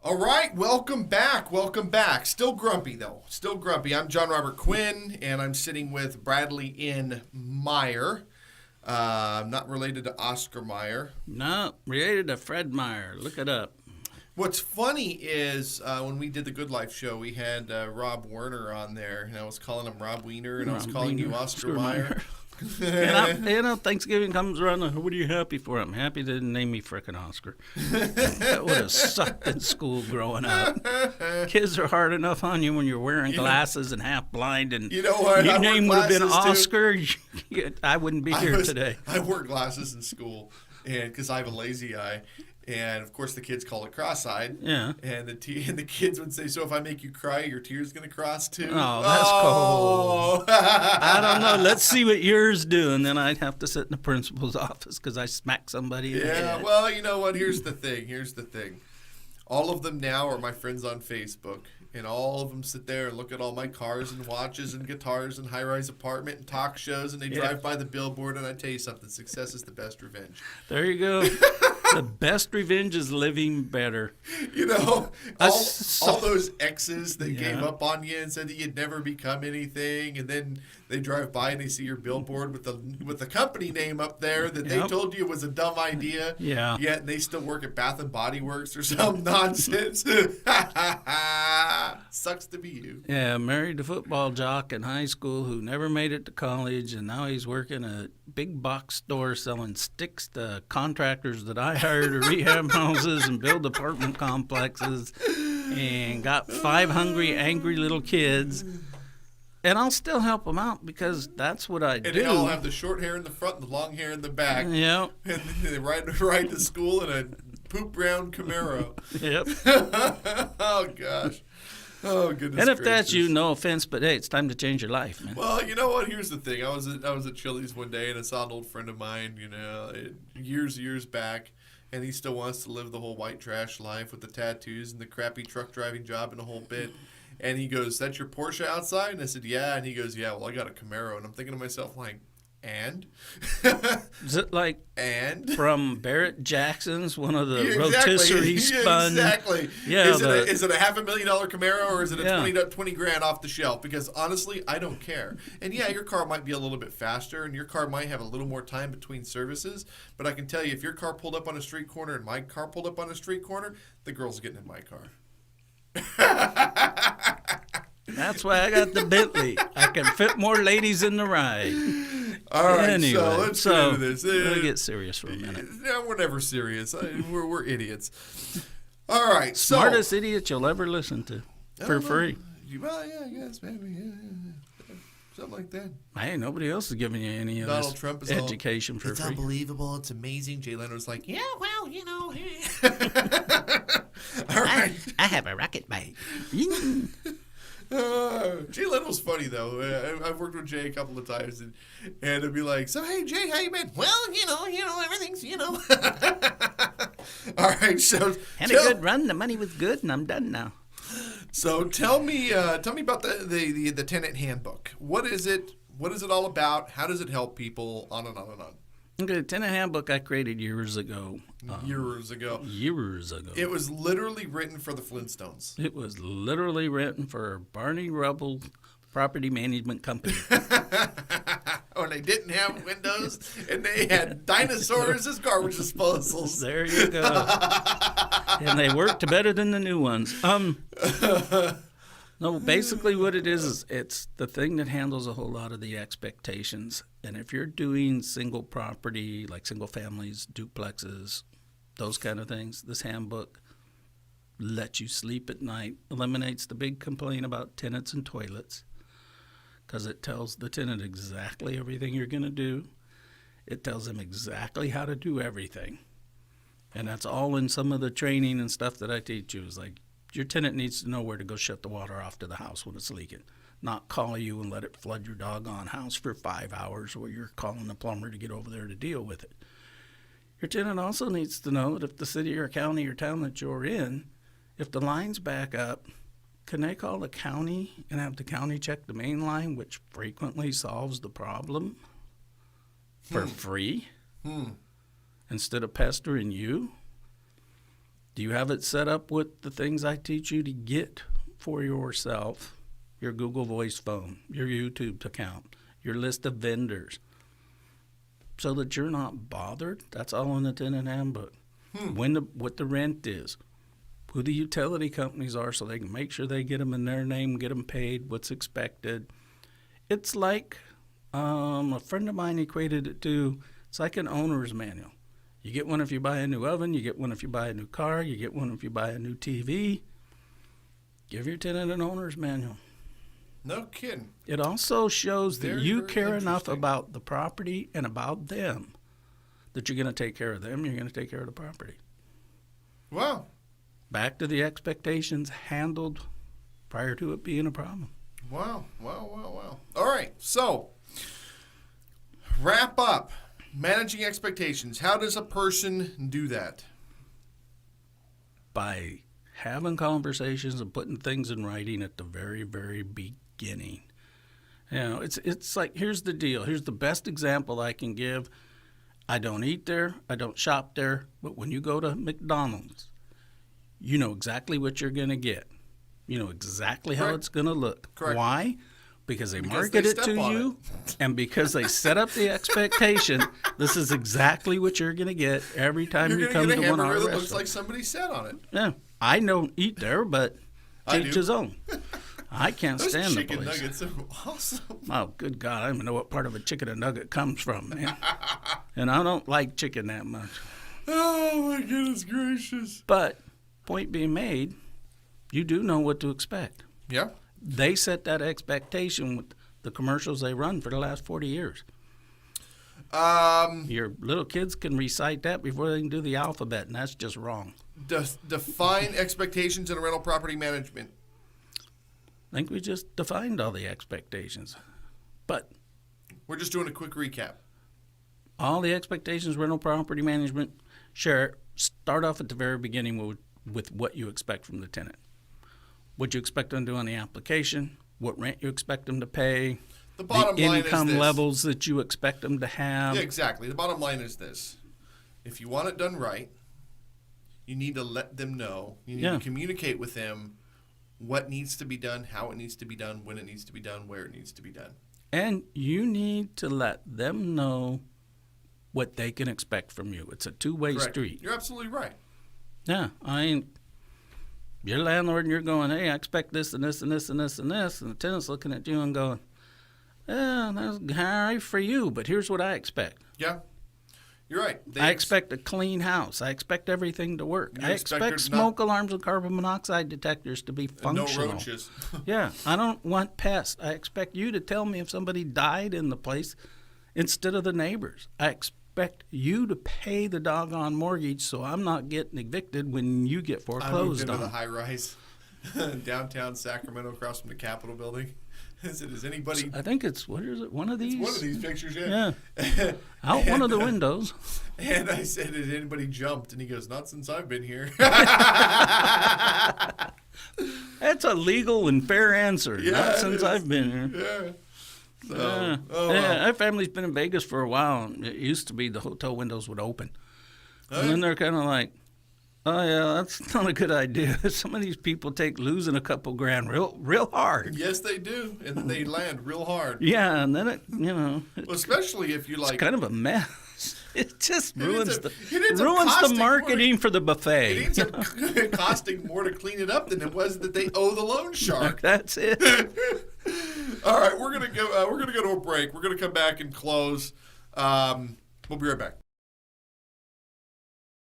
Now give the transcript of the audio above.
All right, welcome back. Welcome back. Still grumpy, though. Still grumpy. I'm John Robert Quinn, and I'm sitting with Bradley in Meyer. Not related to Oscar Meyer. No, related to Fred Meyer. Look it up. What's funny is when we did the Good Life show, we had Rob Werner on there, and I was calling him Rob Wiener, and I was calling you Oscar Meyer. And Thanksgiving comes around, what are you happy for? I'm happy they didn't name me frickin' Oscar. That would have sucked in school growing up. Kids are hard enough on you when you're wearing glasses and half blind, and you know what? Your name would have been Oscar. I wouldn't be here today. I wore glasses in school, and because I have a lazy eye. And, of course, the kids call it cross-eyed. Yeah. And the kids would say, so if I make you cry, your tear's going to cross, too? Oh, that's cold. I don't know. Let's see what yours do. And then I'd have to sit in the principal's office because I smacked somebody in the head. Yeah, well, you know what? Here's the thing. All of them now are my friends on Facebook. And all of them sit there and look at all my cars and watches and guitars and high-rise apartment and talk shows. And they drive by the billboard. And I tell you something, success is the best revenge. There you go. The best revenge is living better. You know, all those exes that gave up on you and said that you'd never become anything, and then they drive by and they see your billboard with the company name up there that they told you was a dumb idea. Yeah. Yet they still work at Bath and Body Works or some nonsense. Sucks to be you. Yeah, married a football jock in high school who never made it to college, and now he's working at a big box store selling sticks to contractors that I hired to rehab houses and build apartment complexes, and got 5 hungry, angry little kids. And I'll still help them out because that's what I do. And they all have the short hair in the front and the long hair in the back. Yep. And they ride to school in a poop brown Camaro. Yep. Oh, gosh. Oh, goodness. And if that's you, no offense, but hey, it's time to change your life, man. Well, you know what? Here's the thing. I was at Chili's one day, and I saw an old friend of mine, years back, and he still wants to live the whole white trash life with the tattoos and the crappy truck driving job and the whole bit. And he goes, "That's your Porsche outside?" And I said, "Yeah." And he goes, "Yeah, well, I got a Camaro." And I'm thinking to myself, like, and? Is it like and? From Barrett Jackson's, one of the rotisserie spun? Exactly. Yeah, is it a $500,000 Camaro or is it a 20 grand off the shelf? Because honestly, I don't care. And yeah, your car might be a little bit faster and your car might have a little more time between services. But I can tell you, if your car pulled up on a street corner and my car pulled up on a street corner, the girl's getting in my car. That's why I got the Bentley. I can fit more ladies in the ride. All right, anyway, so let's get into this. Let's get serious for a minute. No, we're never serious. We're idiots. All right, so smartest idiot you'll ever listen to for free. Well, yeah, I guess maybe, yeah. Something like that. Hey, nobody else is giving you any of Donald this Trump is education for it's free. It's unbelievable. It's amazing. Jay Leno's like, yeah, well, All right. I have a rocket bike. Jay Leno's funny, though. I've worked with Jay a couple of times, and it'd be like, so, hey, Jay, how you been? Well, everything's, All right, so. Had a good run. The money was good, and I'm done now. So tell me about the tenant handbook. What is it? What is it all about? How does it help people? On and on and on. Okay, the tenant handbook I created years ago. Years ago. It was literally written for the Flintstones. It was literally written for Barney Rubble Property Management Company. When they didn't have windows and they had dinosaurs as garbage disposals. There you go. And they worked better than the new ones. No, basically what it is it's the thing that handles a whole lot of the expectations. And if you're doing single property, like single families, duplexes, those kind of things, this handbook lets you sleep at night, eliminates the big complaint about tenants and toilets, because it tells the tenant exactly everything you're going to do. It tells them exactly how to do everything. And that's all in some of the training and stuff that I teach you. Is like, your tenant needs to know where to go shut the water off to the house when it's leaking, not call you and let it flood your doggone house for 5 hours while you're calling the plumber to get over there to deal with it. Your tenant also needs to know that if the city or county or town that you're in, if the lines back up, can they call the county and have the county check the main line, which frequently solves the problem for free instead of pestering you? Do you have it set up with the things I teach you to get for yourself? Your Google Voice phone, your YouTube account, your list of vendors, so that you're not bothered. That's all in the tenant handbook. What the rent is, who the utility companies are, so they can make sure they get them in their name, get them paid, what's expected. It's like a friend of mine equated it to, it's like an owner's manual. You get one if you buy a new oven, you get one if you buy a new car, you get one if you buy a new TV. Give your tenant an owner's manual. No kidding. It also shows that Very, you very care enough interesting. about the property and about them that you're going to take care of them, you're going to take care of the property. Wow. Back to the expectations handled prior to it being a problem. Wow. All right. So, wrap up. Managing expectations. How does a person do that? By having conversations and putting things in writing at the very, very beginning. You know, it's like, here's the deal. Here's the best example I can give. I don't eat there. I don't shop there. But when you go to McDonald's, you know exactly what you're going to get. You know exactly how Correct. it's going to look. Correct. Why? Because they Because market they it to step on you, and because they set up the expectation, this is exactly what you're going to get every time You're you going come to to get a one of our hamburger that looks restaurants. like somebody sat on it. Yeah, I don't eat there, but I to each do. his own. I can't Those stand the chicken place. nuggets are awesome. Oh, good God, I don't even know what part of a chicken a nugget comes from, man. And I don't like chicken that much. Oh, my goodness gracious. But, point being made, you do know what to expect. Yeah. They set that expectation with the commercials they run for the last 40 years. Your little kids can recite that before they can do the alphabet, and that's just wrong. Define expectations in rental property management. I think we just defined all the expectations. But We're just doing a quick recap. all the expectations, rental property management, start off at the very beginning with what you expect from the tenant. What you expect them to do on the application, what rent you expect them to pay, The bottom the line income is this. levels that you expect them to have. Yeah, exactly. The bottom line is this. If you want it done right, you need to let them know. You need Yeah. to communicate with them what needs to be done, how it needs to be done, when it needs to be done, where it needs to be done. And you need to let them know what they can expect from you. It's a two-way Correct. street. You're absolutely right. Yeah, you're a landlord and you're going, hey, I expect this and this and this and this and this. And the tenant's looking at you and going, yeah, that's all right for you, but here's what I expect. Yeah. You're right. I expect a clean house. I expect everything to work. You I expect there expect to not- smoke alarms and carbon monoxide detectors to be functional. no roaches. Yeah, I don't want pests. I expect you to tell me if somebody died in the place instead of the neighbors. I expect you to pay the doggone mortgage so I'm not getting evicted when you get I moved foreclosed into the on. high rise downtown Sacramento across from the Capitol building. Is anybody? I think it's, what is it, one of these? It's one of these pictures, Yeah. yeah. Out one of the windows. And I said, "Has anybody jumped?" And he goes, "Not since I've been here." That's a legal and fair answer. Yeah, Not it since is. I've been here. Yeah. So, Yeah. oh, Yeah, well. our family's been in Vegas for a while. And it used to be the hotel windows would open. Oh, And then they're kind of like, oh, yeah, that's not a good idea. Some of these people take losing a couple grand real hard. Yes, they do, and then they land real hard. Yeah, and then it, Well, especially if you it's like. kind of a mess. It just ruins It ends up ruins the costing marketing for the buffet. It ends up costing more to clean it up than it was that they owe the loan shark. That's it. All right, we're gonna go. We're gonna go to a break. We're gonna come back and close. We'll be right back.